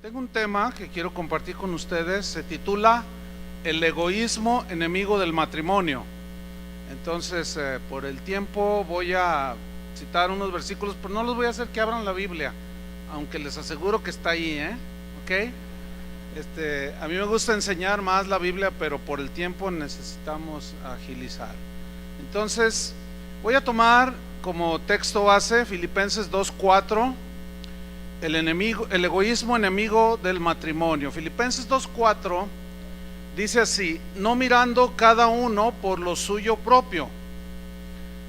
Tengo un tema que quiero compartir con ustedes, se titula El egoísmo enemigo del matrimonio. Entonces, por el tiempo voy a citar unos versículos, pero no los voy a hacer que abran la Biblia, aunque les aseguro que está ahí, ¿ok? A mí me gusta enseñar más la Biblia, pero por el tiempo necesitamos agilizar. Entonces, voy a tomar como texto base Filipenses 2:4. El egoísmo enemigo del matrimonio. Filipenses 2:4 dice así: no mirando cada uno por lo suyo propio,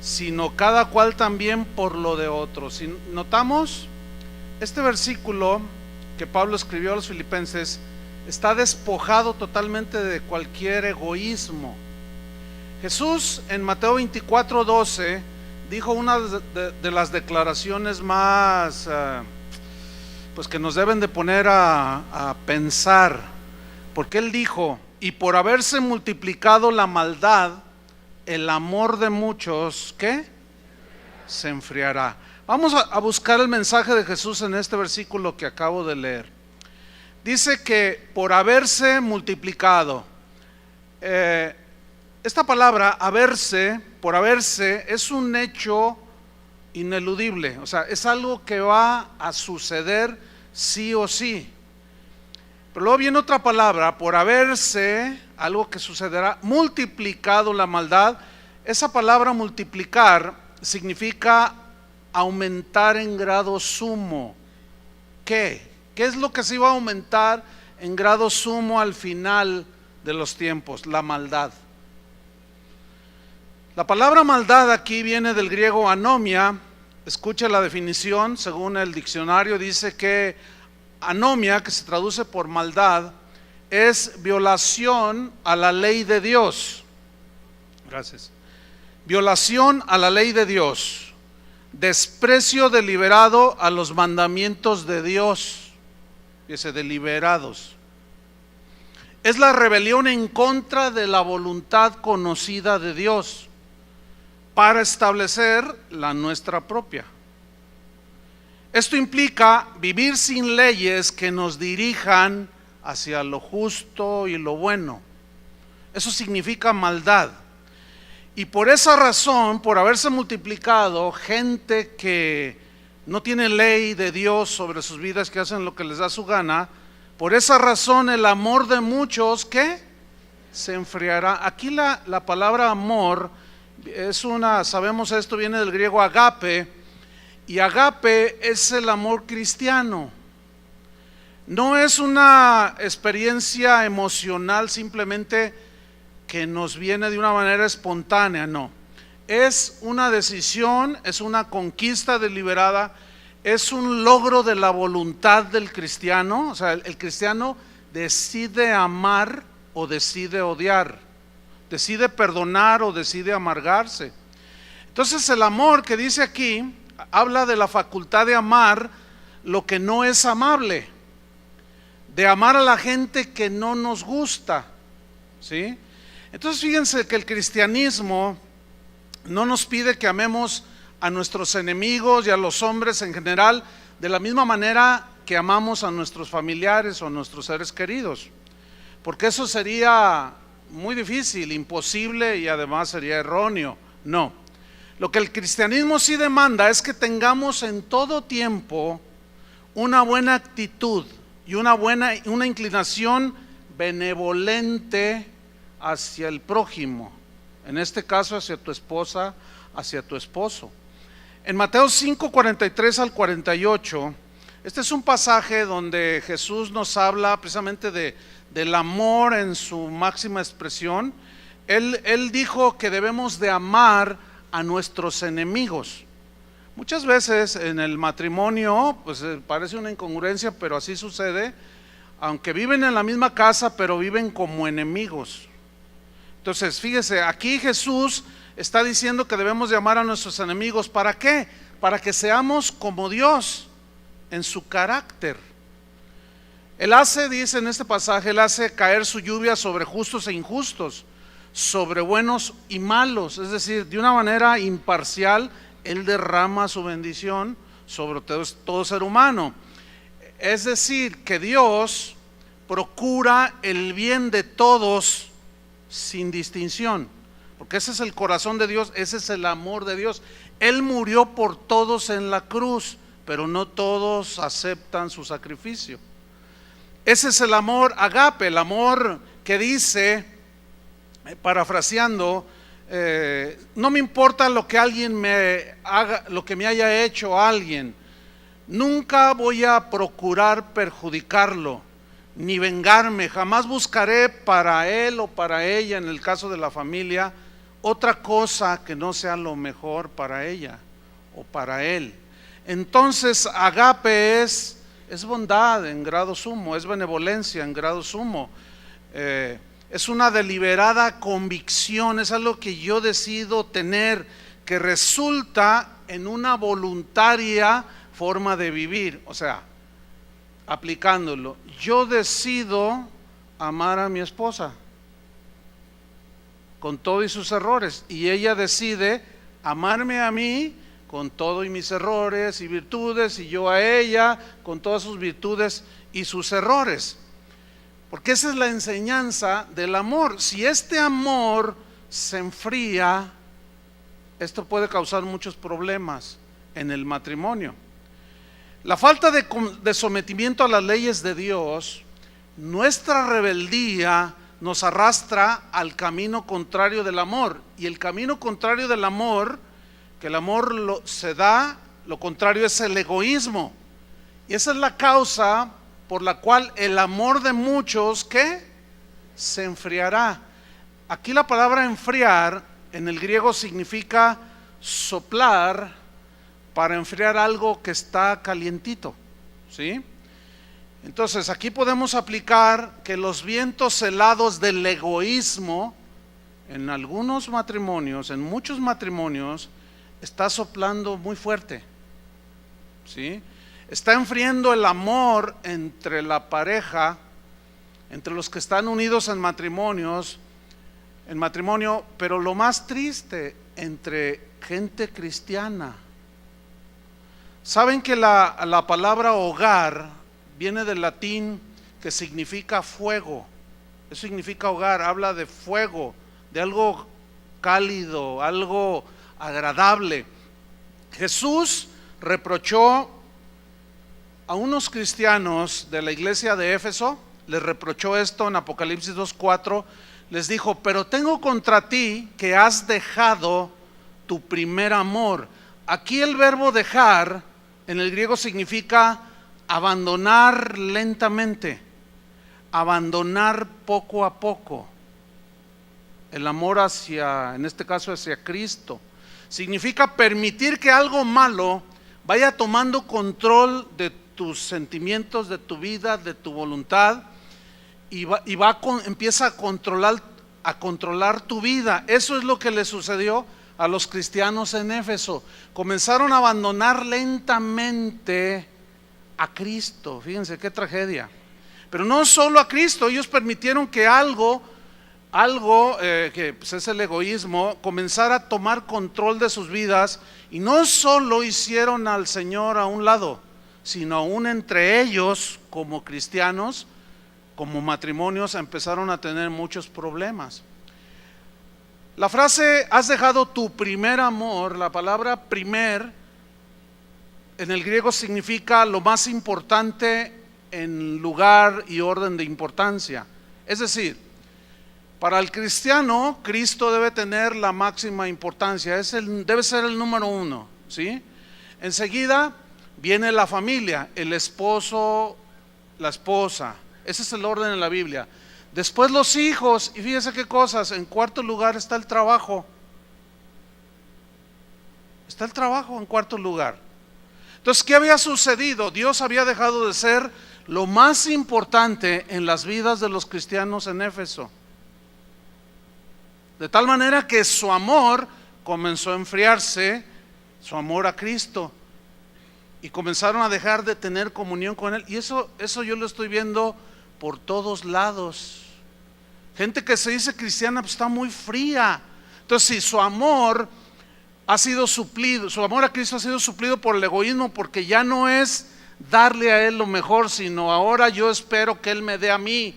sino cada cual también por lo de otros. Si notamos, este versículo que Pablo escribió a los filipenses está despojado totalmente de cualquier egoísmo. Jesús en Mateo 24:12 dijo una de las declaraciones más pues que nos deben de poner a pensar, porque él dijo: y por haberse multiplicado la maldad, el amor de muchos, ¿qué? Se enfriará. Vamos a buscar el mensaje de Jesús en este versículo que acabo de leer. Dice que por haberse multiplicado, esta palabra haberse, por haberse, es un hecho ineludible, o sea, es algo que va a suceder sí o sí. Pero luego viene otra palabra, por haberse, algo que sucederá, multiplicado la maldad. Esa palabra multiplicar significa aumentar en grado sumo. ¿Qué es lo que se iba a aumentar en grado sumo al final de los tiempos? La maldad. La palabra maldad aquí viene del griego anomia. Escuche la definición, según el diccionario, dice que anomia, que se traduce por maldad, es violación a la ley de Dios. Gracias. Violación a la ley de Dios, desprecio deliberado a los mandamientos de Dios, dice deliberados. Es la rebelión en contra de la voluntad conocida de Dios para establecer la nuestra propia. Esto implica vivir sin leyes que nos dirijan hacia lo justo y lo bueno. Eso significa maldad. Y por esa razón, por haberse multiplicado gente que no tiene ley de Dios sobre sus vidas, que hacen lo que les da su gana, por esa razón el amor de muchos, ¿qué? Se enfriará. Aquí la palabra amor sabemos esto, viene del griego agape, y agape es el amor cristiano. No es una experiencia emocional simplemente que nos viene de una manera espontánea, no. Es una decisión, es una conquista deliberada, es un logro de la voluntad del cristiano. O sea, el cristiano decide amar o decide odiar, decide perdonar o decide amargarse. Entonces el amor que dice aquí habla de la facultad de amar lo que no es amable, de amar a la gente que no nos gusta, ¿sí? Entonces fíjense que el cristianismo no nos pide que amemos a nuestros enemigos y a los hombres en general de la misma manera que amamos a nuestros familiares o a nuestros seres queridos, porque eso sería muy difícil, imposible, y además sería erróneo. No, lo que el cristianismo sí demanda es que tengamos en todo tiempo una buena actitud y una inclinación benevolente hacia el prójimo, en este caso hacia tu esposa, hacia tu esposo. En Mateo 5:43 al 48, este es un pasaje donde Jesús nos habla precisamente del amor en su máxima expresión. Él dijo que debemos de amar a nuestros enemigos. Muchas veces en el matrimonio, pues parece una incongruencia, pero así sucede, aunque viven en la misma casa, pero viven como enemigos. Entonces, fíjese, aquí Jesús está diciendo que debemos de amar a nuestros enemigos. ¿Para qué? Para que seamos como Dios en su carácter. Él dice en este pasaje, Él hace caer su lluvia sobre justos e injustos, sobre buenos y malos. Es decir, de una manera imparcial, Él derrama su bendición sobre todo ser humano. Es decir, que Dios procura el bien de todos sin distinción, porque ese es el corazón de Dios, ese es el amor de Dios. Él murió por todos en la cruz, pero no todos aceptan su sacrificio. Ese es el amor agape, el amor que dice, parafraseando, no me importa lo que alguien me haga, lo que me haya hecho alguien, nunca voy a procurar perjudicarlo, ni vengarme, jamás buscaré para él o para ella, en el caso de la familia, otra cosa que no sea lo mejor para ella o para él. Entonces, agape es bondad en grado sumo, es benevolencia en grado sumo, es una deliberada convicción, es algo que yo decido tener, que resulta en una voluntaria forma de vivir. O sea, aplicándolo, yo decido amar a mi esposa con todo y sus errores, y ella decide amarme a mí con todo y mis errores y virtudes, y yo a ella con todas sus virtudes y sus errores. Porque esa es la enseñanza del amor. Si este amor se enfría, esto puede causar muchos problemas en el matrimonio. La falta de sometimiento a las leyes de Dios, nuestra rebeldía nos arrastra al camino contrario del amor. Y el camino contrario del amor, que el amor se da, lo contrario es el egoísmo. Y esa es la causa por la cual el amor de muchos, ¿qué? Se enfriará. Aquí la palabra enfriar en el griego significa soplar para enfriar algo que está calientito, ¿sí? Entonces aquí podemos aplicar que los vientos helados del egoísmo en algunos matrimonios, en muchos matrimonios, está soplando muy fuerte, ¿sí? Está enfriando el amor entre la pareja, entre los que están unidos en matrimonio, pero lo más triste, entre gente cristiana. Saben que la palabra hogar viene del latín que significa fuego. Eso significa hogar, habla de fuego, de algo cálido, algo agradable. Jesús reprochó a unos cristianos de la iglesia de Éfeso, les reprochó esto en Apocalipsis 2:4, les dijo: pero tengo contra ti que has dejado tu primer amor. Aquí el verbo dejar en el griego significa abandonar lentamente, abandonar poco a poco el amor hacia, en este caso hacia Cristo. Significa permitir que algo malo vaya tomando control de tus sentimientos, de tu vida, de tu voluntad, y empieza a controlar tu vida. Eso es lo que le sucedió a los cristianos en Éfeso. Comenzaron a abandonar lentamente a Cristo. Fíjense qué tragedia. Pero no solo a Cristo, ellos permitieron que algo que pues es el egoísmo, comenzara a tomar control de sus vidas, y no solo hicieron al Señor a un lado, sino aún entre ellos como cristianos, como matrimonios, empezaron a tener muchos problemas. La frase has dejado tu primer amor, la palabra primer en el griego significa lo más importante en lugar y orden de importancia. Es decir, para el cristiano, Cristo debe tener la máxima importancia, debe ser el número uno, ¿sí? Enseguida viene la familia, el esposo, la esposa, ese es el orden en la Biblia. Después los hijos, y fíjese qué cosas, en cuarto lugar está el trabajo. Está el trabajo en cuarto lugar. Entonces, ¿qué había sucedido? Dios había dejado de ser lo más importante en las vidas de los cristianos en Éfeso. De tal manera que su amor comenzó a enfriarse, su amor a Cristo, y comenzaron a dejar de tener comunión con Él. Y eso yo lo estoy viendo por todos lados. Gente que se dice cristiana, pues está muy fría. Entonces, si su amor ha sido suplido, su amor a Cristo ha sido suplido por el egoísmo, porque ya no es darle a Él lo mejor, sino ahora yo espero que Él me dé a mí.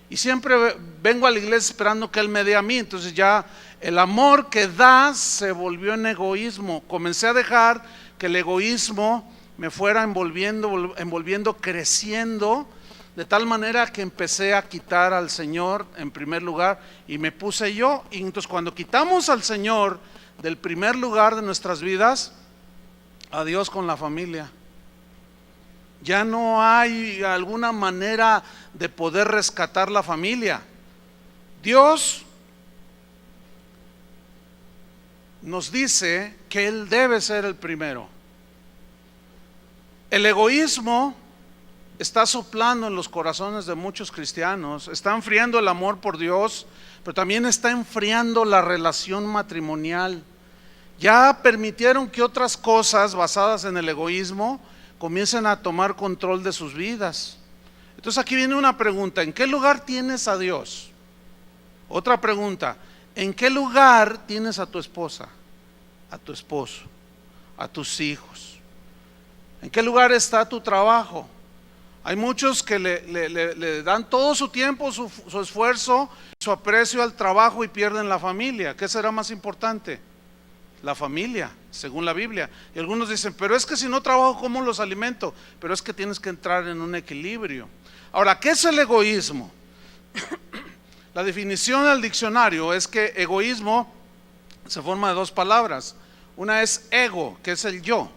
Y siempre vengo a la iglesia esperando que Él me dé a mí. Entonces ya el amor que da se volvió en egoísmo. Comencé a dejar que el egoísmo me fuera envolviendo, creciendo, de tal manera que empecé a quitar al Señor en primer lugar y me puse yo. Y entonces cuando quitamos al Señor del primer lugar de nuestras vidas, adiós con la familia. Ya no hay alguna manera de poder rescatar la familia. Dios nos dice que Él debe ser el primero. El egoísmo está soplando en los corazones de muchos cristianos, está enfriando el amor por Dios, pero también está enfriando la relación matrimonial. Ya permitieron que otras cosas basadas en el egoísmo comiencen a tomar control de sus vidas. Entonces aquí viene una pregunta: ¿en qué lugar tienes a Dios? Otra pregunta: ¿en qué lugar tienes a tu esposa, a tu esposo, a tus hijos? ¿En qué lugar está tu trabajo? Hay muchos que le dan todo su tiempo, su esfuerzo, su aprecio al trabajo y pierden la familia. ¿Qué será más importante? La familia, según la Biblia. Y algunos dicen, pero es que si no trabajo, ¿cómo los alimento? Pero es que tienes que entrar en un equilibrio. Ahora, ¿qué es el egoísmo? La definición del diccionario es que egoísmo se forma de dos palabras. Una es ego, que es el yo,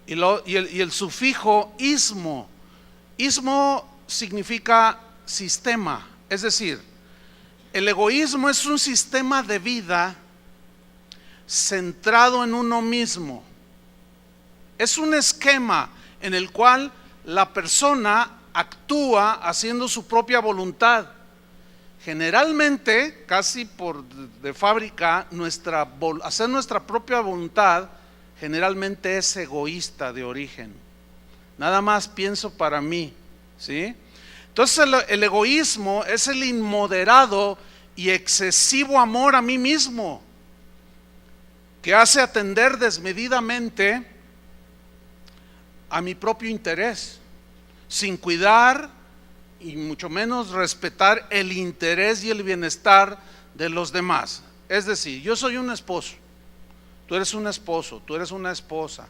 y el sufijo ismo. Ismo significa sistema, es decir, el egoísmo es un sistema de vida centrado en uno mismo. Es un esquema en el cual la persona actúa haciendo su propia voluntad. Generalmente, casi por de fábrica, hacer nuestra propia voluntad generalmente es egoísta de origen. Nada más pienso para mí, ¿sí? Entonces el egoísmo es el inmoderado y excesivo amor a mí mismo, que hace atender desmedidamente a mi propio interés, sin cuidar y mucho menos respetar el interés y el bienestar de los demás. Es decir, yo soy un esposo, tú eres un esposo, tú eres una esposa.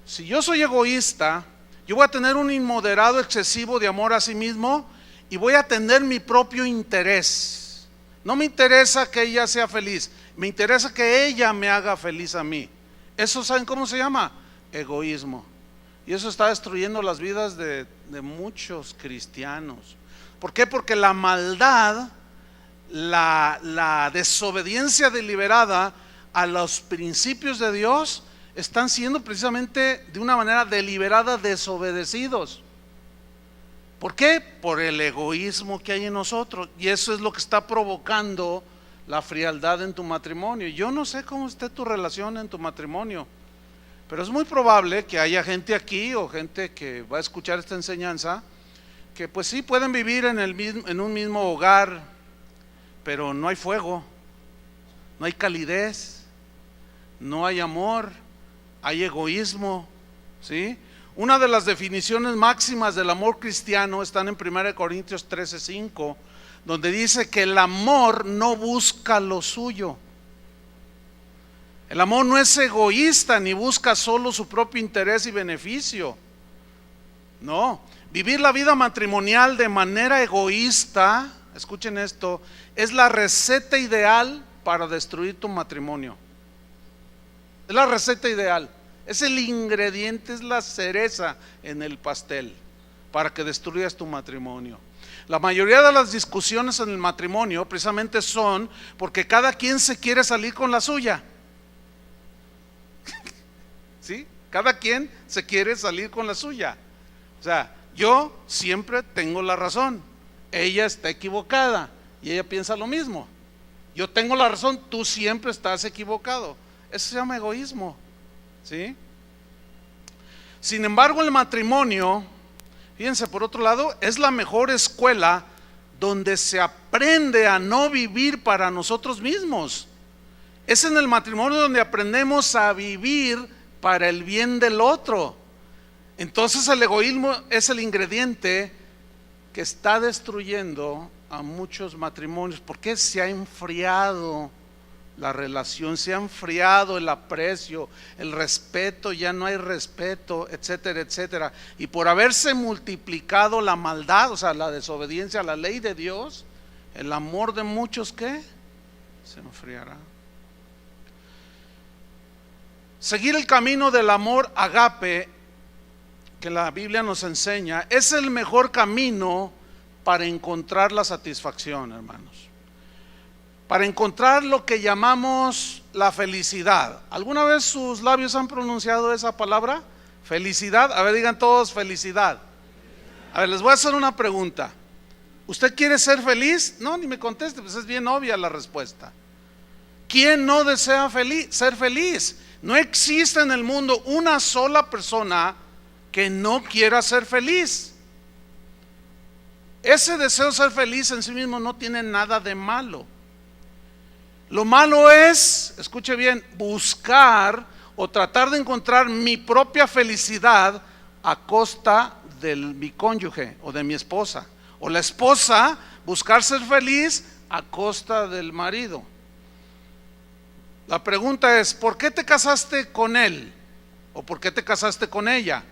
Si yo soy egoísta, yo voy a tener un inmoderado excesivo de amor a sí mismo y voy a tener mi propio interés. No me interesa que ella sea feliz, me interesa que ella me haga feliz a mí. Eso, ¿saben cómo se llama? Egoísmo. Y eso está destruyendo las vidas de muchos cristianos. ¿Por qué? Porque la maldad, la desobediencia deliberada a los principios de Dios están siendo precisamente de una manera deliberada desobedecidos. ¿Por qué? Por el egoísmo que hay en nosotros. Y eso es lo que está provocando la frialdad en tu matrimonio. Yo no sé cómo esté tu relación en tu matrimonio, pero es muy probable que haya gente aquí o gente que va a escuchar esta enseñanza que pues sí pueden vivir en un mismo hogar, pero no hay fuego, no hay calidez, no hay amor, hay egoísmo, ¿sí? Una de las definiciones máximas del amor cristiano están en 1 Corintios 13:5, donde dice que el amor no busca lo suyo. El amor no es egoísta ni busca solo su propio interés y beneficio. No, vivir la vida matrimonial de manera egoísta, escuchen esto, es la receta ideal para destruir tu matrimonio. Es la receta ideal, es el ingrediente, es la cereza en el pastel para que destruyas tu matrimonio. La mayoría de las discusiones en el matrimonio precisamente son porque cada quien se quiere salir con la suya. ¿Sí? Cada quien se quiere salir con la suya. O sea, yo siempre tengo la razón, ella está equivocada y ella piensa lo mismo. Yo tengo la razón, tú siempre estás equivocado. Eso se llama egoísmo, ¿sí? Sin embargo, el matrimonio, fíjense, por otro lado, es la mejor escuela donde se aprende a no vivir para nosotros mismos. Es en el matrimonio donde aprendemos a vivir para el bien del otro. Entonces el egoísmo es el ingrediente que está destruyendo a muchos matrimonios, porque se ha enfriado la relación, se ha enfriado el aprecio, el respeto, ya no hay respeto, etcétera, etcétera. Y por haberse multiplicado la maldad, o sea, la desobediencia a la ley de Dios, el amor de muchos, ¿qué? Se enfriará. Seguir el camino del amor agape que la Biblia nos enseña es el mejor camino para encontrar la satisfacción, hermanos. Para encontrar lo que llamamos la felicidad. ¿Alguna vez sus labios han pronunciado esa palabra? Felicidad. A ver, digan todos felicidad. A ver, les voy a hacer una pregunta. ¿Usted quiere ser feliz? No, ni me conteste, pues es bien obvia la respuesta. ¿Quién no desea ser feliz? No existe en el mundo una sola persona que no quiera ser feliz. Ese deseo de ser feliz en sí mismo no tiene nada de malo. Lo malo es, escuche bien, buscar o tratar de encontrar mi propia felicidad a costa de mi cónyuge o de mi esposa. O la esposa buscar ser feliz a costa del marido. La pregunta es, ¿por qué te casaste con él? ¿O por qué te casaste con ella?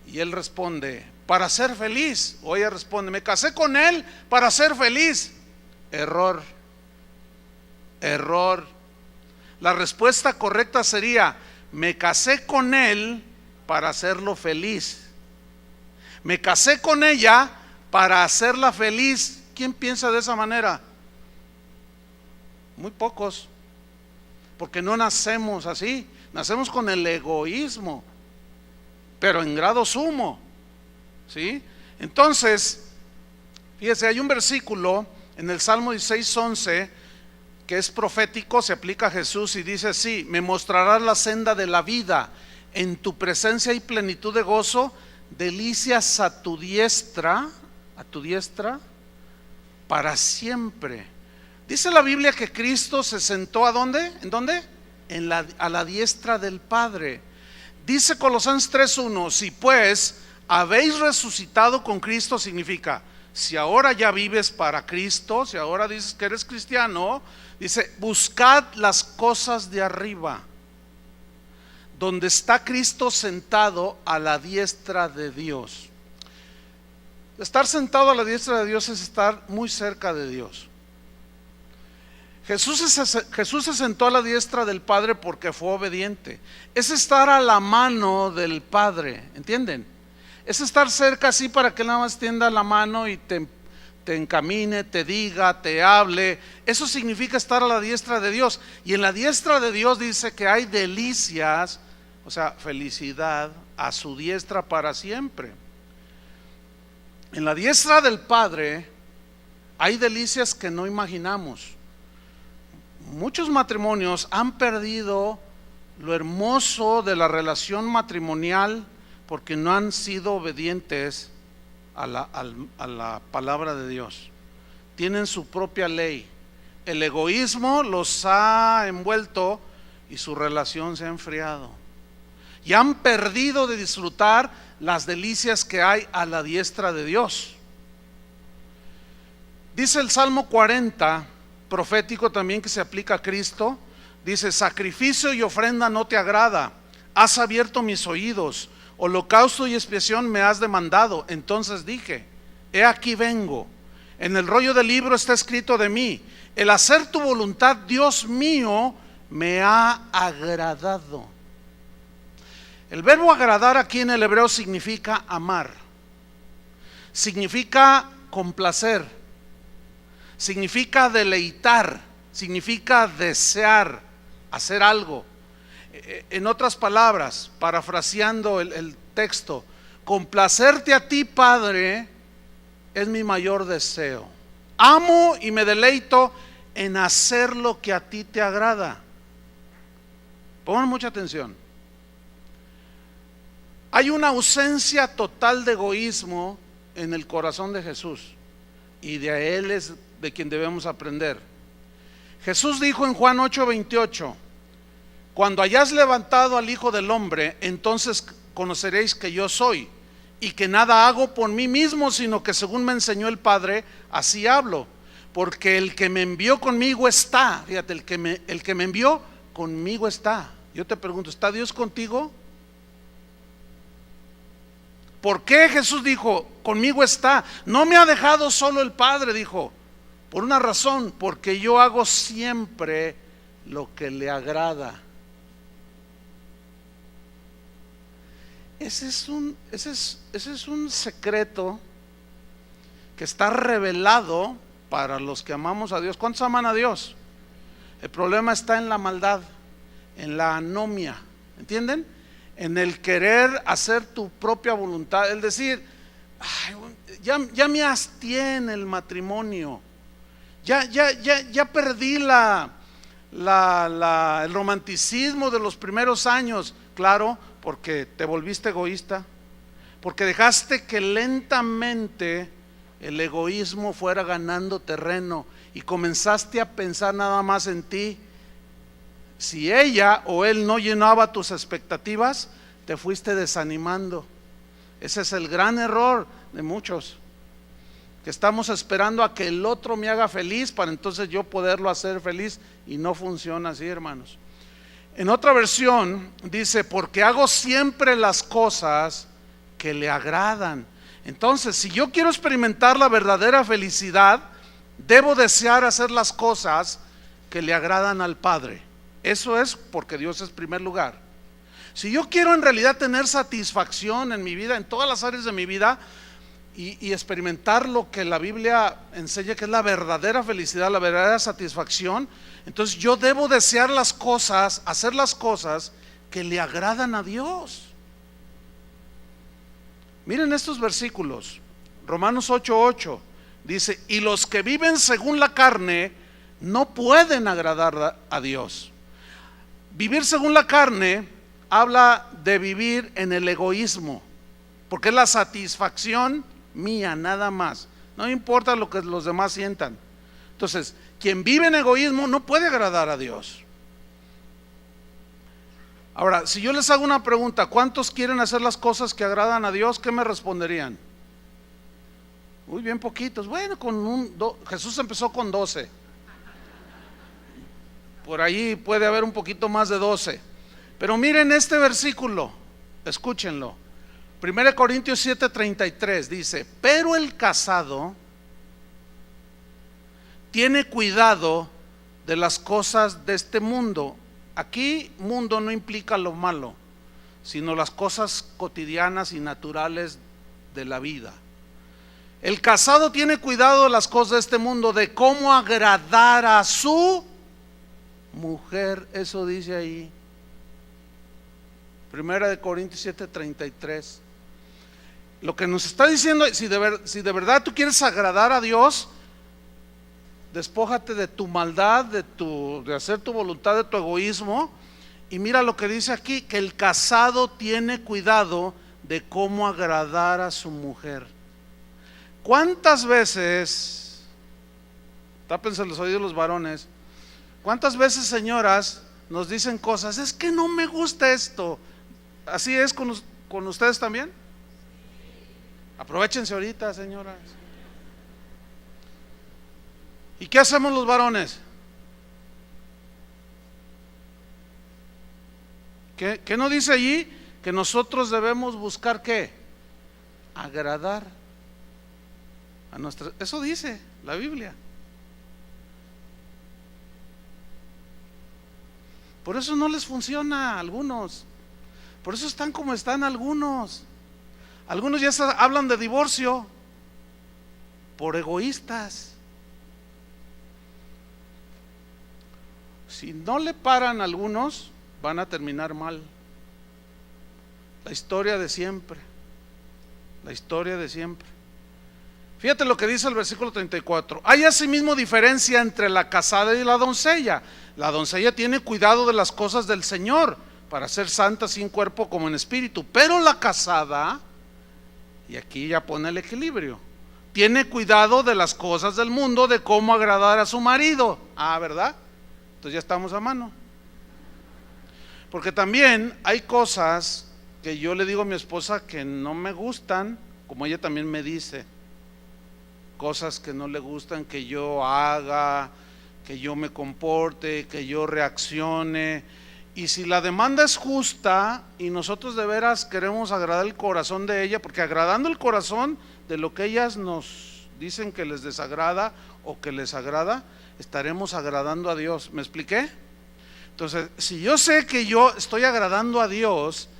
Y él responde, para ser feliz. O ella responde, me casé con él para ser feliz. Error. Error. La respuesta correcta sería, me casé con él para hacerlo feliz. Me casé con ella para hacerla feliz. ¿Quién piensa de esa manera? Muy pocos. Porque no nacemos así. Nacemos con el egoísmo, pero en grado sumo, ¿sí? Entonces, fíjese, hay un versículo en el Salmo 16:11 que es profético, se aplica a Jesús y dice así: me mostrarás la senda de la vida, en tu presencia hay plenitud de gozo, delicias a tu diestra para siempre. Dice la Biblia que Cristo se sentó ¿a dónde? ¿En dónde? A la diestra del Padre. Dice Colosenses 3:1, si pues habéis resucitado con Cristo, significa, si ahora ya vives para Cristo, si ahora dices que eres cristiano, dice, buscad las cosas de arriba, donde está Cristo sentado a la diestra de Dios. Estar sentado a la diestra de Dios es estar muy cerca de Dios. Jesús se sentó a la diestra del Padre porque fue obediente. Es estar a la mano del Padre, ¿entienden? Es estar cerca así para que Él nada más tienda la mano y te encamine, te diga, te hable. Eso significa estar a la diestra de Dios. Y en la diestra de Dios dice que hay delicias, o sea, felicidad a su diestra para siempre. En la diestra del Padre hay delicias que no imaginamos. Muchos matrimonios han perdido lo hermoso de la relación matrimonial porque no han sido obedientes a la palabra de Dios. Tienen su propia ley. El egoísmo los ha envuelto y su relación se ha enfriado. Y han perdido de disfrutar las delicias que hay a la diestra de Dios. Dice el Salmo 40, profético también, que se aplica a Cristo, dice: sacrificio y ofrenda no te agrada, has abierto mis oídos, holocausto y expiación me has demandado. Entonces dije, he aquí vengo, en el rollo del libro está escrito de mí, el hacer tu voluntad, Dios mío, me ha agradado. El verbo agradar aquí en el hebreo significa amar, significa complacer, significa deleitar, significa desear, hacer algo. En otras palabras, parafraseando el texto, complacerte a ti, Padre, es mi mayor deseo. Amo y me deleito en hacer lo que a ti te agrada. Pongan mucha atención. Hay una ausencia total de egoísmo en el corazón de Jesús, y de Él es de quien debemos aprender. Jesús dijo en Juan 8:28, cuando hayas levantado al Hijo del Hombre, entonces conoceréis que yo soy, y que nada hago por mí mismo, sino que según me enseñó el Padre, así hablo. Porque el que me envió conmigo está. Fíjate, el que me envió conmigo está. Yo te pregunto, ¿está Dios contigo? ¿Por qué Jesús dijo, conmigo está? No me ha dejado solo el Padre, dijo. Por una razón, porque yo hago siempre lo que le agrada. Ese es un secreto que está revelado para los que amamos a Dios. ¿Cuántos aman a Dios? El problema está en la maldad, en la anomia, ¿entienden? En el querer hacer tu propia voluntad, el decir, ay, ya me hastié en el matrimonio, ya perdí el romanticismo de los primeros años. Claro, porque te volviste egoísta, porque dejaste que lentamente el egoísmo fuera ganando terreno y comenzaste a pensar nada más en ti. Si ella o él no llenaba tus expectativas, te fuiste desanimando. Ese es el gran error de muchos, que estamos esperando a que el otro me haga feliz para entonces yo poderlo hacer feliz, y no funciona así, hermanos. En otra versión dice, porque hago siempre las cosas que le agradan. Entonces, si yo quiero experimentar la verdadera felicidad, debo desear hacer las cosas que le agradan al Padre. Eso es porque Dios es primer lugar. Si yo quiero en realidad tener satisfacción en mi vida, en todas las áreas de mi vida, y experimentar lo que la Biblia enseña que es la verdadera felicidad, la verdadera satisfacción, entonces yo debo desear las cosas, hacer las cosas que le agradan a Dios. Miren estos versículos. Romanos 8:8 dice, y los que viven según la carne no pueden agradar a Dios. Vivir según la carne habla de vivir en el egoísmo, porque es la satisfacción mía nada más, no importa lo que los demás sientan. Entonces, quien vive en egoísmo no puede agradar a Dios. Ahora, si yo les hago una pregunta, ¿cuántos quieren hacer las cosas que agradan a Dios? ¿Qué me responderían? Uy, bien poquitos. Bueno, Jesús empezó con 12. Por ahí puede haber un poquito más de 12. Pero miren este versículo, escúchenlo. 1 Corintios 7:33 dice, pero el casado tiene cuidado de las cosas de este mundo. Aquí mundo no implica lo malo, sino las cosas cotidianas y naturales de la vida. El casado tiene cuidado de las cosas de este mundo, de cómo agradar a su mujer. Eso dice ahí, 1 Corintios 7:33. Lo que nos está diciendo es, si de verdad tú quieres agradar a Dios, despójate de tu maldad, de hacer tu voluntad, de tu egoísmo. Y mira lo que dice aquí, que el casado tiene cuidado de cómo agradar a su mujer. ¿Cuántas veces, tápense los oídos los varones, cuántas veces, señoras, nos dicen cosas, es que no me gusta esto? ¿Así es con ustedes también? Aprovechense ahorita, señoras. ¿Y qué hacemos los varones? ¿Qué no dice allí? Que nosotros debemos buscar ¿qué? Agradar a nuestra. Eso dice la Biblia. Por eso no les funciona a algunos. Por eso están como están algunos. Algunos ya hablan de divorcio por egoístas. Si no le paran a algunos, van a terminar mal. La historia de siempre. La historia de siempre. Fíjate lo que dice el versículo 34. Hay asimismo diferencia entre la casada y la doncella. La doncella tiene cuidado de las cosas del Señor, para ser santa sin cuerpo como en espíritu. Pero la casada, y aquí ya pone el equilibrio, tiene cuidado de las cosas del mundo, de cómo agradar a su marido. Ah, ¿verdad? Entonces ya estamos a mano. Porque también hay cosas que yo le digo a mi esposa que no me gustan, como ella también me dice cosas que no le gustan que yo haga, que yo me comporte, que yo reaccione. Y si la demanda es justa y nosotros de veras queremos agradar el corazón de ella, porque agradando el corazón de lo que ellas nos dicen que les desagrada o que les agrada, estaremos agradando a Dios. ¿Me expliqué? Entonces, si yo sé que yo estoy agradando a Dios,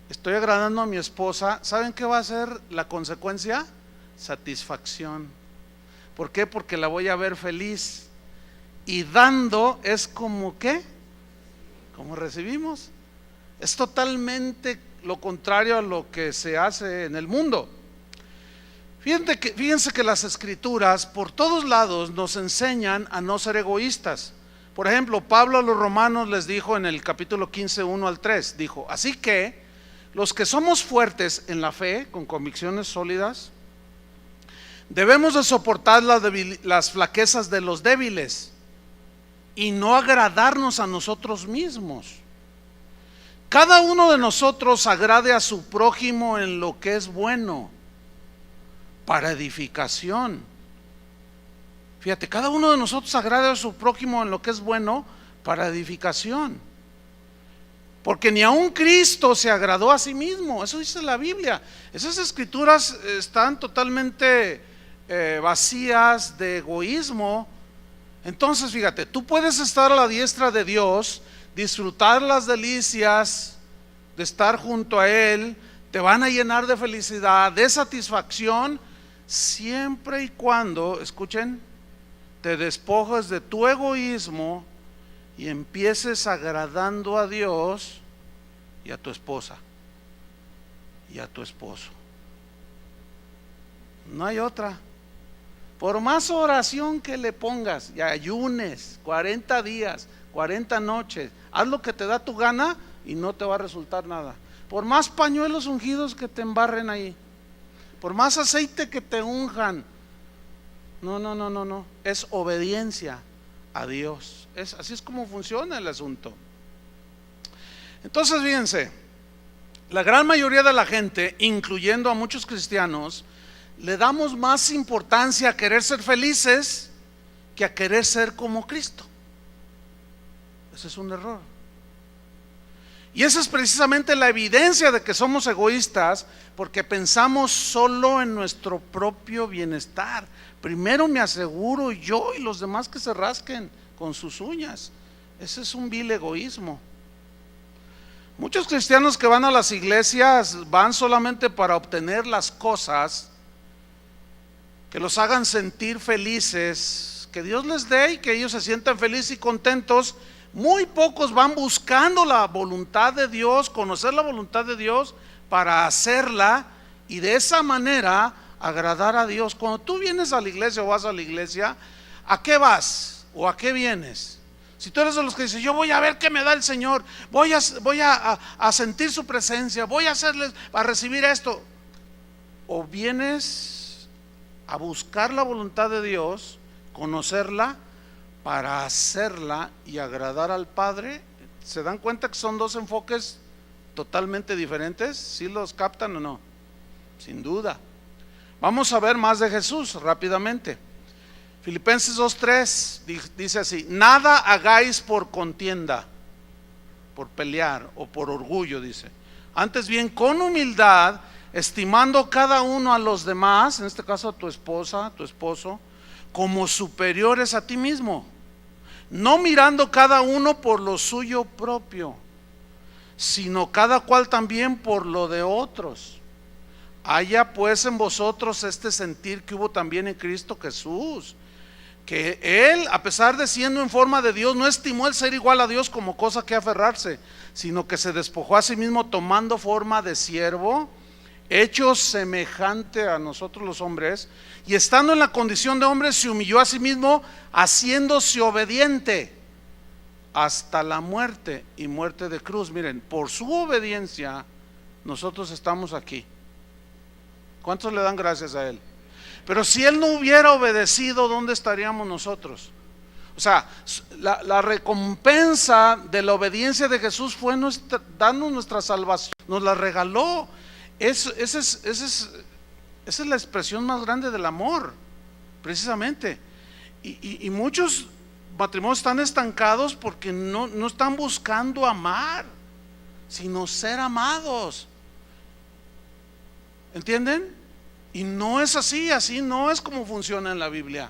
estoy agradando a mi esposa, ¿saben qué va a ser la consecuencia? Satisfacción. ¿Por qué? Porque la voy a ver feliz. Y dando es como ¿qué? Como recibimos. Es totalmente lo contrario a lo que se hace en el mundo. Fíjense que las escrituras por todos lados nos enseñan a no ser egoístas. Por ejemplo, Pablo a los romanos les dijo en el capítulo 15, 1 al 3, dijo: así que los que somos fuertes en la fe, con convicciones sólidas, debemos de soportar las flaquezas de los débiles y no agradarnos a nosotros mismos. Cada uno de nosotros agrade a su prójimo en lo que es bueno, para edificación. Fíjate, cada uno de nosotros agrade a su prójimo en lo que es bueno, para edificación. Porque ni aun Cristo se agradó a sí mismo. Eso dice la Biblia. Esas escrituras están totalmente vacías de egoísmo. Entonces fíjate, tú puedes estar a la diestra de Dios, disfrutar las delicias de estar junto a Él, te van a llenar de felicidad, de satisfacción, siempre y cuando, escuchen, te despojes de tu egoísmo y empieces agradando a Dios y a tu esposa y a tu esposo. No hay otra. Por más oración que le pongas y ayunes 40 días, 40 noches, haz lo que te da tu gana y no te va a resultar nada. Por más pañuelos ungidos que te embarren ahí, por más aceite que te unjan, no, es obediencia a Dios. Así es como funciona el asunto. Entonces fíjense, la gran mayoría de la gente, incluyendo a muchos cristianos, le damos más importancia a querer ser felices que a querer ser como Cristo. Ese es un error. Y esa es precisamente la evidencia de que somos egoístas, porque pensamos solo en nuestro propio bienestar. Primero me aseguro yo y los demás que se rasquen con sus uñas. Ese es un vil egoísmo. Muchos cristianos que van a las iglesias van solamente para obtener las cosas que los hagan sentir felices, que Dios les dé y que ellos se sientan felices y contentos. Muy pocos van buscando la voluntad de Dios, conocer la voluntad de Dios para hacerla y de esa manera agradar a Dios. Cuando tú vienes a la iglesia o vas a la iglesia, ¿a qué vas o a qué vienes? Si tú eres de los que dicen: yo voy a ver qué me da el Señor, voy a sentir su presencia, voy a recibir esto, o vienes a buscar la voluntad de Dios, conocerla para hacerla y agradar al Padre. ¿Se dan cuenta que son dos enfoques totalmente diferentes? ¿Sí los captan o no? Sin duda. Vamos a ver más de Jesús rápidamente. Filipenses 2:3 dice así: nada hagáis por contienda, por pelear o por orgullo, dice. Antes bien, con humildad, estimando cada uno a los demás, en este caso a tu esposa, a tu esposo, como superiores a ti mismo, no mirando cada uno por lo suyo propio, sino cada cual también por lo de otros. Haya pues en vosotros este sentir que hubo también en Cristo Jesús, que Él, a pesar de siendo en forma de Dios, no estimó el ser igual a Dios como cosa que aferrarse, sino que se despojó a sí mismo, tomando forma de siervo, hecho semejante a nosotros los hombres, y estando en la condición de hombre, se humilló a sí mismo, haciéndose obediente hasta la muerte y muerte de cruz. Miren, por su obediencia nosotros estamos aquí. ¿Cuántos le dan gracias a Él? Pero si Él no hubiera obedecido, ¿dónde estaríamos nosotros? O sea, la recompensa de la obediencia de Jesús fue darnos nuestra salvación, nos la regaló. Esa es la expresión más grande del amor, precisamente. Y muchos matrimonios están estancados porque no están buscando amar, sino ser amados. ¿Entienden? Y no es así, así no es como funciona en la Biblia.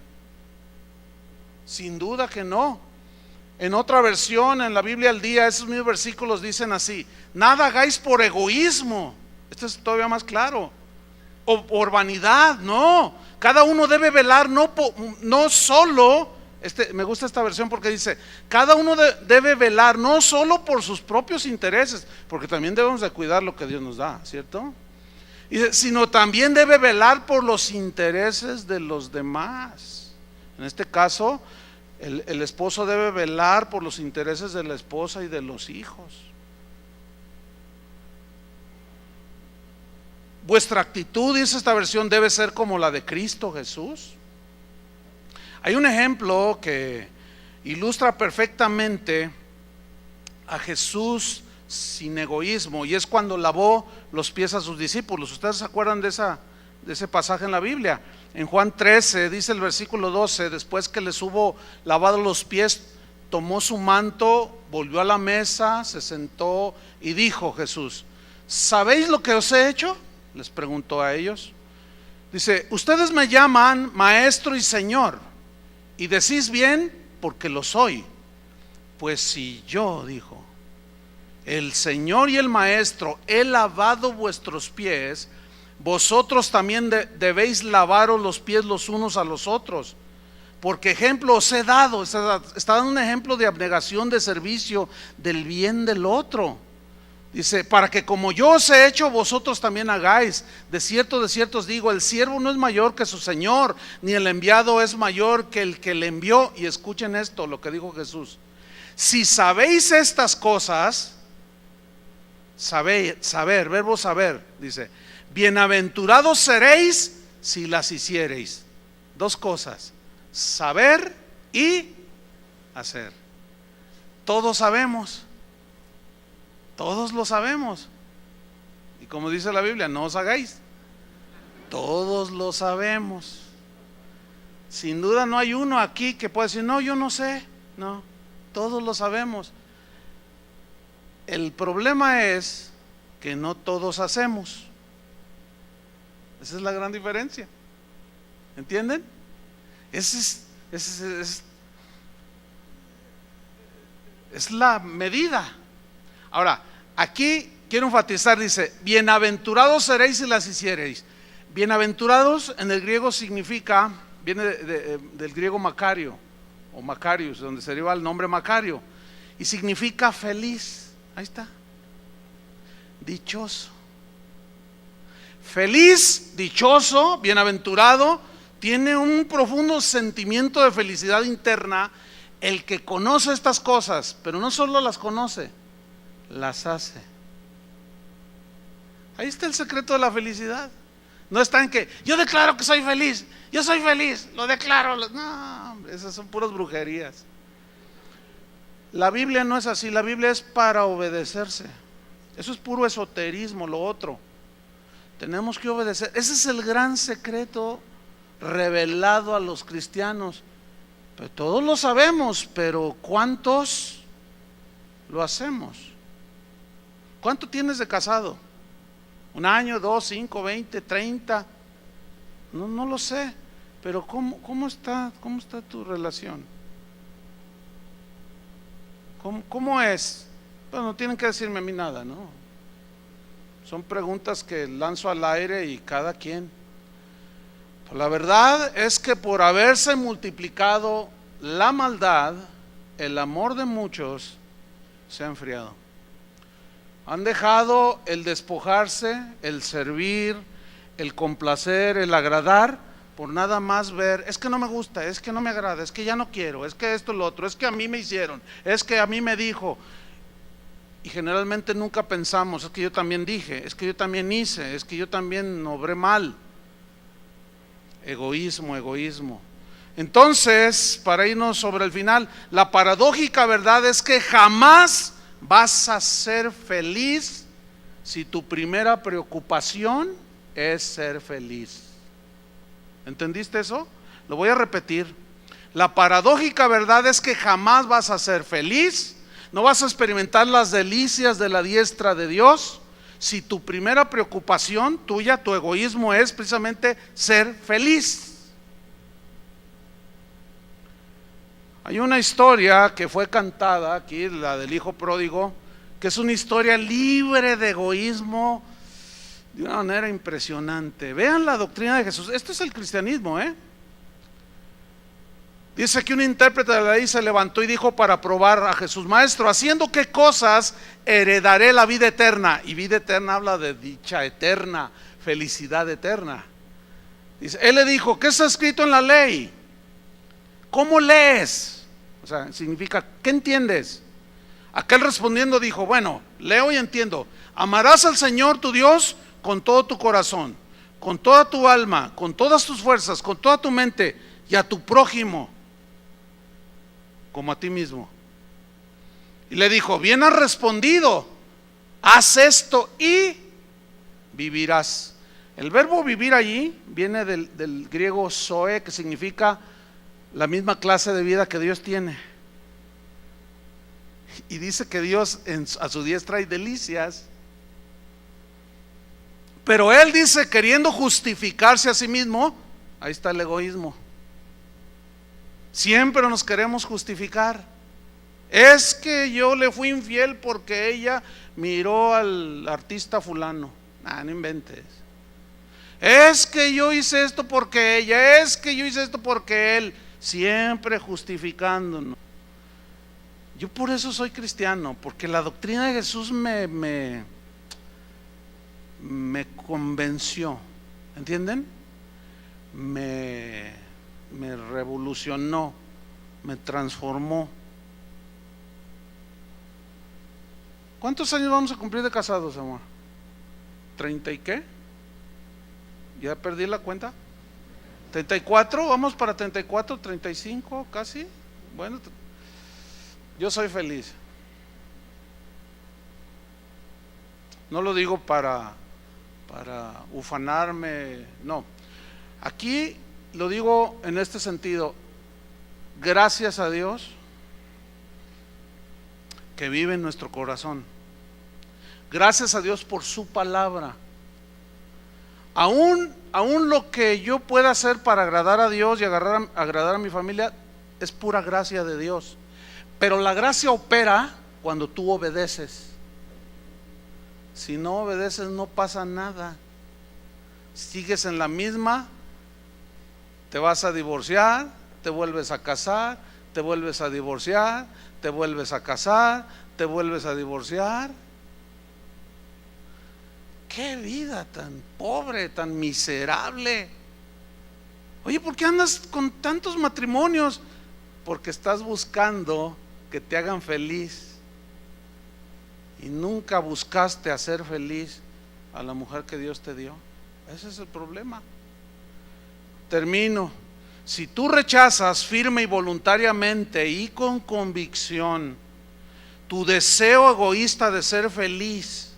Sin duda que no. En otra versión, en la Biblia al día, esos mismos versículos dicen así: nada hagáis por egoísmo. Esto es todavía más claro. O por vanidad, no. Cada uno debe velar, no solo, me gusta esta versión porque dice, cada uno debe velar no solo por sus propios intereses, porque también debemos de cuidar lo que Dios nos da, ¿cierto? Sino también debe velar por los intereses de los demás. En este caso, el esposo debe velar por los intereses de la esposa y de los hijos. Vuestra actitud, dice esta versión, debe ser como la de Cristo Jesús. Hay un ejemplo que ilustra perfectamente a Jesús sin egoísmo, y es cuando lavó los pies a sus discípulos. ¿Ustedes se acuerdan de ese pasaje en la Biblia? En Juan 13 dice el versículo 12: después que les hubo lavado los pies, tomó su manto, volvió a la mesa, se sentó y dijo Jesús: ¿sabéis lo que os he hecho? Les preguntó a ellos. Dice: ustedes me llaman maestro y señor, y decís bien, porque lo soy. Pues si yo, dijo, el Señor y el Maestro, he lavado vuestros pies, vosotros también debéis lavaros los pies los unos a los otros. Porque ejemplo os he dado. Está dando un ejemplo de abnegación, de servicio, del bien del otro. Dice: para que como yo os he hecho, vosotros también hagáis. De cierto os digo, el siervo no es mayor que su señor, ni el enviado es mayor que el que le envió. Y escuchen esto, lo que dijo Jesús: si sabéis estas cosas, saber, verbo saber, dice, bienaventurados seréis si las hiciereis. Dos cosas: saber y hacer. Todos sabemos. Todos lo sabemos. Y como dice la Biblia, no os hagáis. Todos lo sabemos. Sin duda no hay uno aquí que pueda decir: no, yo no sé. No, todos lo sabemos. El problema es que no todos hacemos. Esa es la gran diferencia. ¿Entienden? Es la medida. Ahora, aquí quiero enfatizar, dice: bienaventurados seréis si las hiciereis. Bienaventurados en el griego significa, viene del griego Macario o Macarius, donde se deriva el nombre Macario, y significa feliz. Ahí está. Dichoso. Feliz, dichoso, bienaventurado, tiene un profundo sentimiento de felicidad interna el que conoce estas cosas, pero no solo las conoce, las hace. Ahí está el secreto de la felicidad. No está en que yo declaro que soy feliz, yo soy feliz, lo declaro. No, esas son puras brujerías. La Biblia no es así. La Biblia es para obedecerse. Eso es puro esoterismo. Lo otro, tenemos que obedecer. Ese es el gran secreto revelado a los cristianos. Pero todos lo sabemos, pero ¿cuántos lo hacemos? ¿Cuánto tienes de casado? ¿1 año, 2, 5, 20, 30? No lo sé. Pero ¿cómo está tu relación? ¿Cómo es? Bueno, no tienen que decirme a mí nada, ¿no? Son preguntas que lanzo al aire y cada quien. Pero la verdad es que por haberse multiplicado la maldad, el amor de muchos se ha enfriado. Han dejado el despojarse, el servir, el complacer, el agradar, por nada más ver: es que no me gusta, es que no me agrada, es que ya no quiero, es que esto, lo otro, es que a mí me hicieron, es que a mí me dijo. Y generalmente nunca pensamos: es que yo también dije, es que yo también hice, es que yo también obré mal. Egoísmo. Entonces, para irnos sobre el final, la paradójica verdad es que jamás vas a ser feliz si tu primera preocupación es ser feliz. ¿Entendiste eso? Lo voy a repetir. La paradójica verdad es que jamás vas a ser feliz, no vas a experimentar las delicias de la diestra de Dios si tu primera preocupación tuya, tu egoísmo, es precisamente ser feliz. Hay una historia que fue cantada aquí, la del hijo pródigo, que es una historia libre de egoísmo de una manera impresionante. Vean la doctrina de Jesús. Esto es el cristianismo, Dice que un intérprete de la ley se levantó y dijo para probar a Jesús: Maestro, ¿haciendo qué cosas heredaré la vida eterna? Y vida eterna habla de dicha eterna, felicidad eterna. Dice, él le dijo: ¿qué está escrito en la ley? ¿Cómo lees? O sea, significa, ¿qué entiendes? Aquel respondiendo dijo: bueno, leo y entiendo. Amarás al Señor tu Dios con todo tu corazón, con toda tu alma, con todas tus fuerzas, con toda tu mente, y a tu prójimo como a ti mismo. Y le dijo: bien has respondido, haz esto y vivirás. El verbo vivir allí viene del griego zoe, que significa la misma clase de vida que Dios tiene. Y dice que Dios a su diestra hay delicias. Pero él dice, queriendo justificarse a sí mismo, ahí está el egoísmo. Siempre nos queremos justificar. Es que yo le fui infiel porque ella miró al artista fulano. No inventes. Es que yo hice esto porque ella, es que yo hice esto porque él. Siempre justificándonos. Yo por eso soy cristiano, porque la doctrina de Jesús me convenció. ¿Entienden? Me revolucionó, me transformó. ¿Cuántos años vamos a cumplir de casados, amor? ¿30 y qué? ¿Ya perdí la cuenta? ¿34? ¿Vamos para 34, 35 casi? Bueno, yo soy feliz. No lo digo para ufanarme, no. Aquí lo digo en este sentido: gracias a Dios que vive en nuestro corazón. Gracias a Dios por su palabra. Aún lo que yo pueda hacer para agradar a Dios y agradar a mi familia es pura gracia de Dios. Pero la gracia opera cuando tú obedeces. Si no obedeces, no pasa nada. Sigues en la misma. Te vas a divorciar, te vuelves a casar, te vuelves a divorciar, te vuelves a casar, te vuelves a divorciar. Qué vida tan pobre, tan miserable. Oye, ¿por qué andas con tantos matrimonios? Porque estás buscando que te hagan feliz y nunca buscaste hacer feliz a la mujer que Dios te dio. Ese es el problema. Termino. Si tú rechazas firme y voluntariamente y con convicción tu deseo egoísta de ser feliz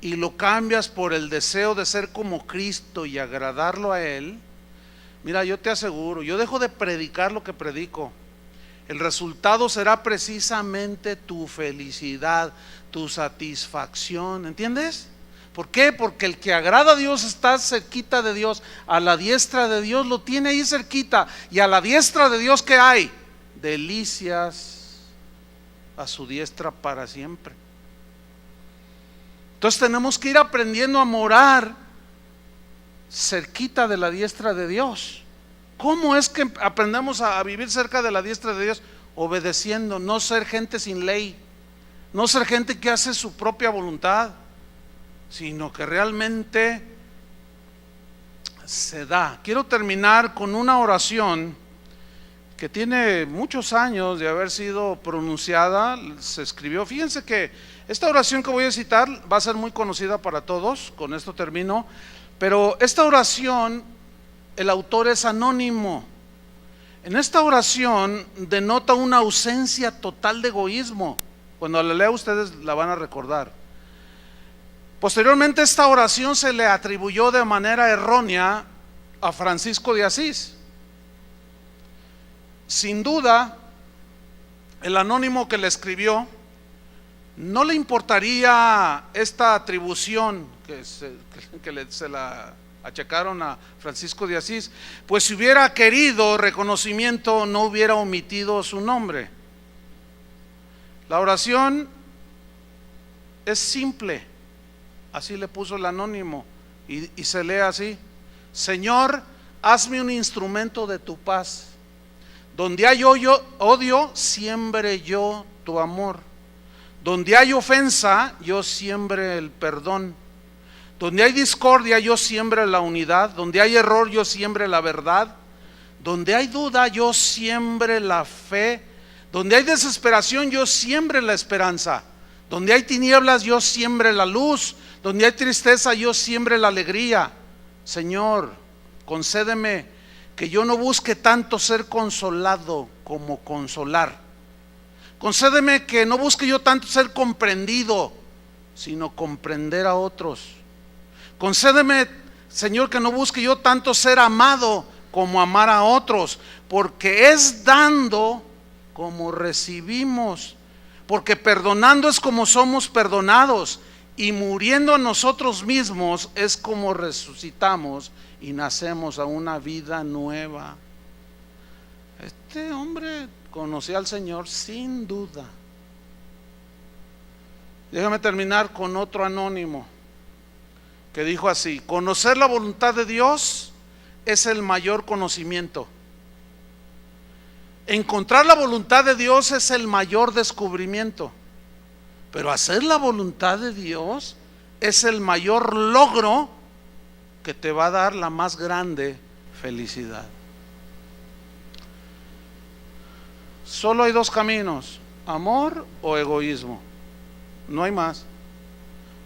y lo cambias por el deseo de ser como Cristo y agradarlo a Él, mira, yo te aseguro, yo dejo de predicar lo que predico. El resultado será precisamente tu felicidad, tu satisfacción. ¿Entiendes? ¿Por qué? Porque el que agrada a Dios está cerquita de Dios, a la diestra de Dios lo tiene ahí cerquita. Y a la diestra de Dios, ¿qué hay? Delicias a su diestra para siempre. Entonces tenemos que ir aprendiendo a morar cerquita de la diestra de Dios. ¿Cómo es que aprendemos a vivir cerca de la diestra de Dios? Obedeciendo, no ser gente sin ley, no ser gente que hace su propia voluntad, sino que realmente se da. Quiero terminar con una oración que tiene muchos años de haber sido pronunciada, se escribió. Fíjense que esta oración que voy a citar va a ser muy conocida para todos, con esto termino, pero esta oración, el autor es anónimo. En esta oración denota una ausencia total de egoísmo. Cuando la lea ustedes la van a recordar. Posteriormente esta oración se le atribuyó de manera errónea a Francisco de Asís. Sin duda, el anónimo que le escribió no le importaría esta atribución que se la achacaron a Francisco de Asís, pues si hubiera querido reconocimiento no hubiera omitido su nombre. La oración es simple, así le puso el anónimo, y se lee así: Señor, hazme un instrumento de tu paz. Donde hay odio, siembre yo tu amor. Donde hay ofensa, yo siembre el perdón. Donde hay discordia, yo siembre la unidad. Donde hay error, yo siembre la verdad. Donde hay duda, yo siembre la fe. Donde hay desesperación, yo siembre la esperanza. Donde hay tinieblas, yo siembre la luz. Donde hay tristeza, yo siembre la alegría. Señor, concédeme que yo no busque tanto ser consolado como consolar. Concédeme que no busque yo tanto ser comprendido, sino comprender a otros. Concédeme, Señor, que no busque yo tanto ser amado como amar a otros, porque es dando como recibimos, porque perdonando es como somos perdonados, y muriendo a nosotros mismos es como resucitamos y nacemos a una vida nueva. Este hombre conocía al Señor sin duda. Déjame terminar con otro anónimo que dijo así: conocer la voluntad de Dios es el mayor conocimiento. Encontrar la voluntad de Dios es el mayor descubrimiento. Pero hacer la voluntad de Dios es el mayor logro que te va a dar la más grande felicidad. Solo hay dos caminos: amor o egoísmo. No hay más.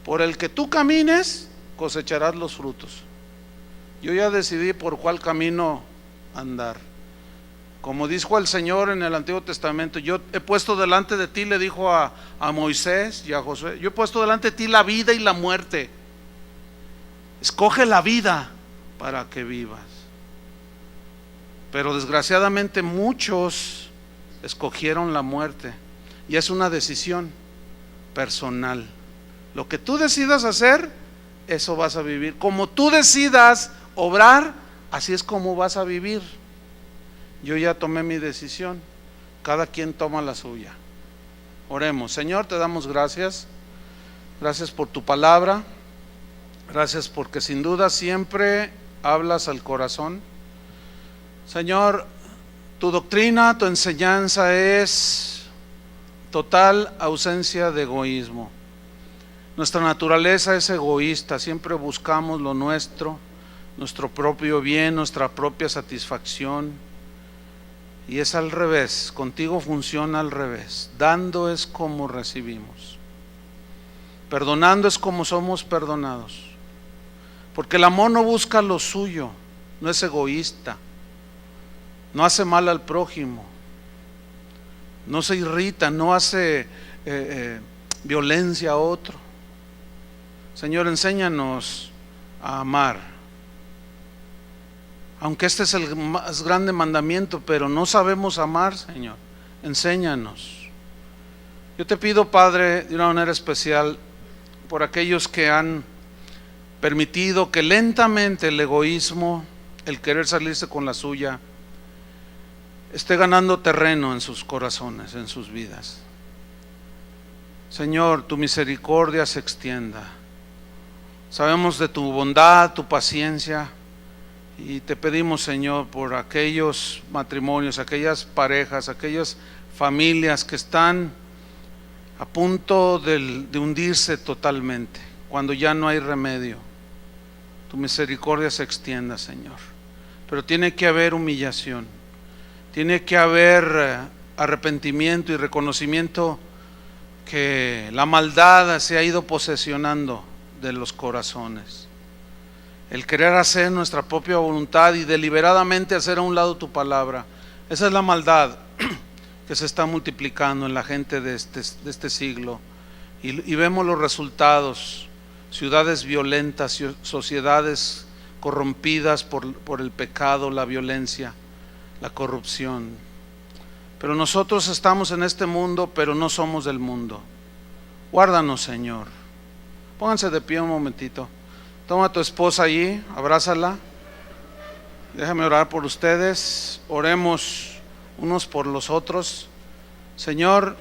Por el que tú camines, cosecharás los frutos. Yo ya decidí por cuál camino andar. Como dijo el Señor en el Antiguo Testamento: yo he puesto delante de ti, le dijo a Moisés y a Josué, yo he puesto delante de ti la vida y la muerte. Escoge la vida para que vivas. Pero desgraciadamente muchos escogieron la muerte, y es una decisión personal. Lo que tú decidas hacer, eso vas a vivir. Como tú decidas obrar, así es como vas a vivir. Yo ya tomé mi decisión, cada quien toma la suya. Oremos. Señor, te damos gracias. Gracias por tu palabra. Gracias porque sin duda siempre hablas al corazón. Señor, tu doctrina, tu enseñanza es total ausencia de egoísmo. Nuestra naturaleza es egoísta, siempre buscamos lo nuestro, nuestro propio bien, nuestra propia satisfacción. Y es al revés, contigo funciona al revés. Dando es como recibimos. Perdonando es como somos perdonados. Porque el amor no busca lo suyo, no es egoísta, no hace mal al prójimo, no se irrita, no hace violencia a otro. Señor, enséñanos a amar. Aunque este es el más grande mandamiento, pero no sabemos amar, Señor, enséñanos. Yo te pido, Padre, de una manera especial, por aquellos que han permitido que lentamente el egoísmo, el querer salirse con la suya, esté ganando terreno en sus corazones, en sus vidas. Señor, tu misericordia se extienda. Sabemos de tu bondad, tu paciencia, y te pedimos, Señor, por aquellos matrimonios, aquellas parejas, aquellas familias que están a punto de hundirse totalmente, cuando ya no hay remedio. Tu misericordia se extienda, Señor. Pero tiene que haber humillación, tiene que haber arrepentimiento y reconocimiento que la maldad se ha ido posesionando de los corazones. El querer hacer nuestra propia voluntad y deliberadamente hacer a un lado tu palabra, Esa es la maldad que se está multiplicando en la gente de este siglo. Y vemos los resultados: ciudades violentas, sociedades corrompidas por el pecado, la violencia, la corrupción. Pero nosotros estamos en este mundo, pero no somos del mundo. Guárdanos, Señor. Pónganse de pie un momentito. Toma a tu esposa allí, abrázala. Déjame orar por ustedes. Oremos unos por los otros. Señor,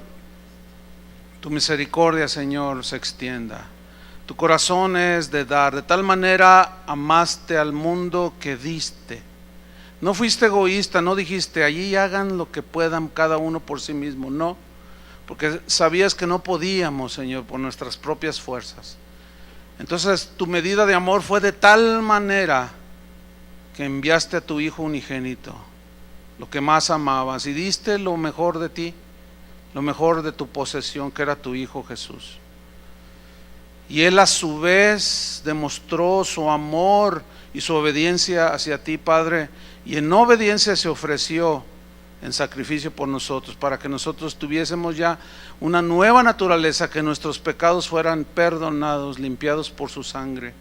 tu misericordia, Señor, se extienda. Tu corazón es de dar. De tal manera amaste al mundo que diste. No fuiste egoísta, no dijiste allí hagan lo que puedan cada uno por sí mismo. No, porque sabías que no podíamos, Señor, por nuestras propias fuerzas. Entonces tu medida de amor fue de tal manera que enviaste a tu Hijo unigénito, lo que más amabas, y diste lo mejor de ti, lo mejor de tu posesión, que era tu Hijo Jesús. Y Él a su vez demostró su amor y su obediencia hacia ti, Padre, y en obediencia se ofreció en sacrificio por nosotros, para que nosotros tuviésemos ya una nueva naturaleza, que nuestros pecados fueran perdonados, limpiados por su sangre,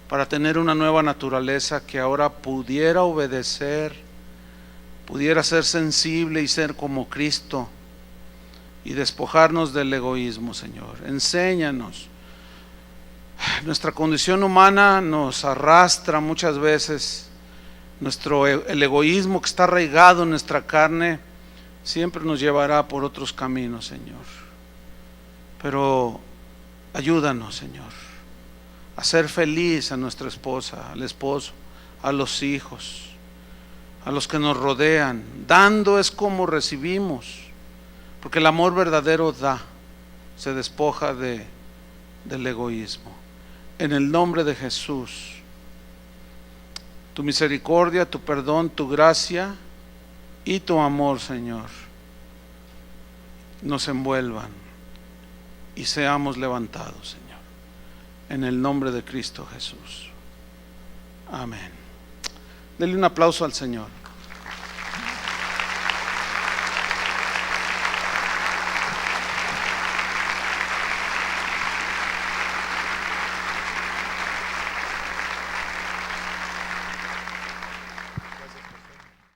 para tener una nueva naturaleza que ahora pudiera obedecer, pudiera ser sensible y ser como Cristo, y despojarnos del egoísmo, Señor. Enséñanos. Nuestra condición humana nos arrastra muchas veces. El egoísmo que está arraigado en nuestra carne siempre nos llevará por otros caminos, Señor. Pero ayúdanos, Señor, a ser feliz a nuestra esposa, al esposo, a los hijos, a los que nos rodean. Dando es como recibimos, porque el amor verdadero da, se despoja del egoísmo. En el nombre de Jesús, tu misericordia, tu perdón, tu gracia y tu amor, Señor, nos envuelvan y seamos levantados, Señor, en el nombre de Cristo Jesús. Amén. Denle un aplauso al Señor.